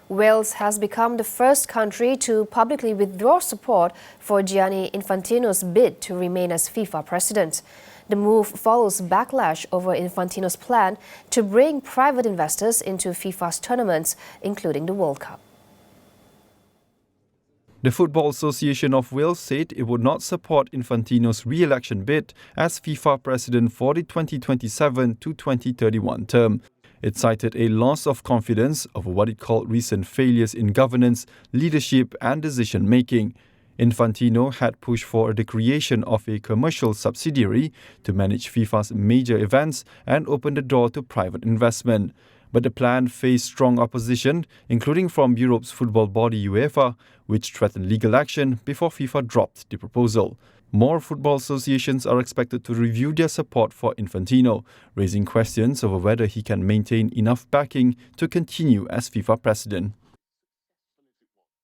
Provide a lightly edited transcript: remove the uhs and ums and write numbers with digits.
Wales has become the first country to publicly withdraw support for Gianni Infantino's bid to remain as FIFA president. The move follows backlash over Infantino's plan to bring private investors into FIFA's tournaments, including the World Cup. The Football Association of Wales said it would not support Infantino's re-election bid as FIFA president for the 2027 to 2031 term. It cited a loss of confidence over what it called recent failures in governance, leadership and decision-making. Infantino had pushed for the creation of a commercial subsidiary to manage FIFA's major events and open the door to private investment. But the plan faced strong opposition, including from Europe's football body UEFA, which threatened legal action before FIFA dropped the proposal. More football associations are expected to review their support for Infantino, raising questions over whether he can maintain enough backing to continue as FIFA president.